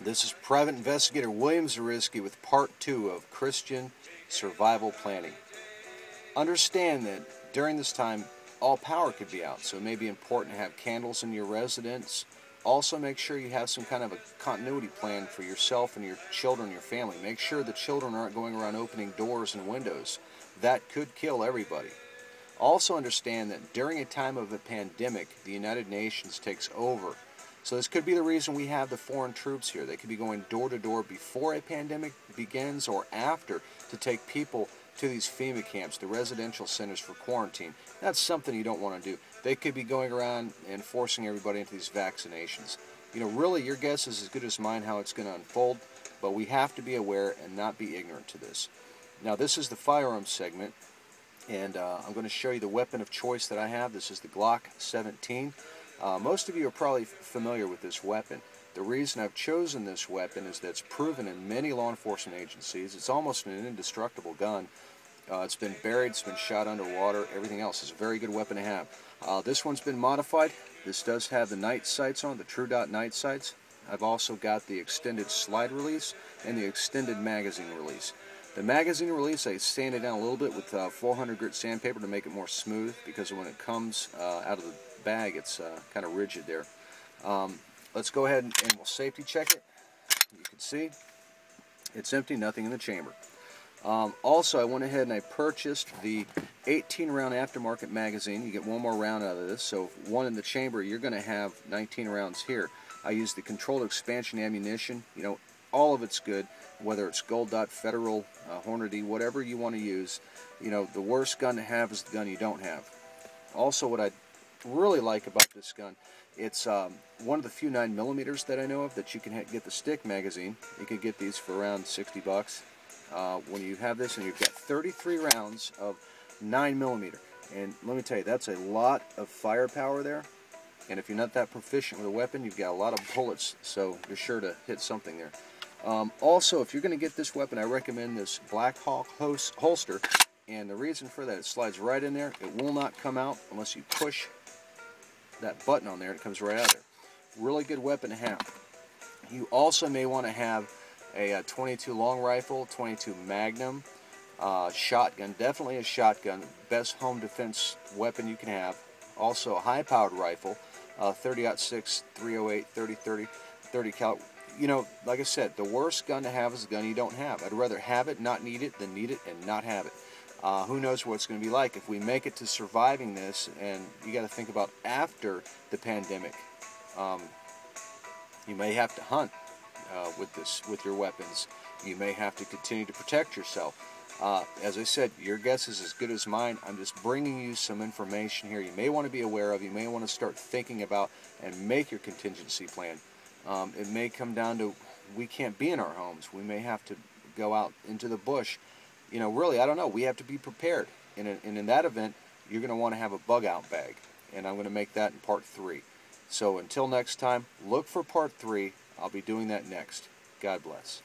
This is Private Investigator William Zariski with Part 2 of Christian Survival Planning. Understand that during this time, all power could be out, so it may be important to have candles in your residence. Also, make sure you have some kind of a continuity plan for yourself and your children, your family. Make sure the children aren't going around opening doors and windows. That could kill everybody. Also understand that during a time of a pandemic, the United Nations takes over. So this could be the reason we have the foreign troops here. They could be going door to door before a pandemic begins or after to take people to these FEMA camps, the residential centers for quarantine. That's something you don't want to do. They could be going around and forcing everybody into these vaccinations. You know, really, your guess is as good as mine how it's going to unfold, but we have to be aware and not be ignorant to this. Now, this is the firearms segment, and I'm going to show you the weapon of choice that I have. This is the Glock 17. Most of you are probably familiar with this weapon. The reason I've chosen this weapon is that it's proven in many law enforcement agencies. It's almost an indestructible gun. It's been buried, it's been shot underwater, everything else. It's a very good weapon to have. This one's been modified. This does have the night sights on, the True Dot night sights. I've also got the extended slide release and the extended magazine release. The magazine release, I sand it down a little bit with 400 grit sandpaper to make it more smooth, because when it comes out of the bag, it's kind of rigid there. Let's go ahead and we'll safety check it. You can see it's empty, nothing in the chamber. Also, I went ahead and I purchased the 18 round aftermarket magazine. You get one more round out of this, so one in the chamber, you're going to have 19 rounds here. I used the controlled expansion ammunition. You know, all of it's good, whether it's Gold Dot, Federal, Hornady, whatever you want to use. You know, the worst gun to have is the gun you don't have. Also, what I really like about this gun, it's one of the few 9mm that I know of that you can get the stick magazine. You can get these for around 60 bucks. When you have this, and you've got 33 rounds of 9mm, and let me tell you, that's a lot of firepower there. And if you're not that proficient with a weapon, you've got a lot of bullets, so you're sure to hit something there. Also, if you're going to get this weapon, I recommend this Black Hawk holster, and the reason for that, it slides right in there. It will not come out unless you push that button on there, and it comes right out there. Really good weapon to have. You also may want to have a 22 long rifle, 22 Magnum, shotgun, definitely a shotgun, best home defense weapon you can have. Also a high-powered rifle, 30-06, 308, 30-30, 30 cal. You know, like I said, the worst gun to have is a gun you don't have. I'd rather have it, not need it, than need it and not have it. Who knows what it's going to be like if we make it to surviving this, and you got to think about after the pandemic. You may have to hunt with your weapons. You may have to continue to protect yourself. As I said, your guess is as good as mine. I'm just bringing you some information here you may want to be aware of. You may want to start thinking about and make your contingency plan. It may come down to we can't be in our homes. We may have to go out into the bush. You know, really, I don't know. We have to be prepared. And in that event, you're going to want to have a bug-out bag. And I'm going to make that in Part 3. So until next time, look for Part 3. I'll be doing that next. God bless.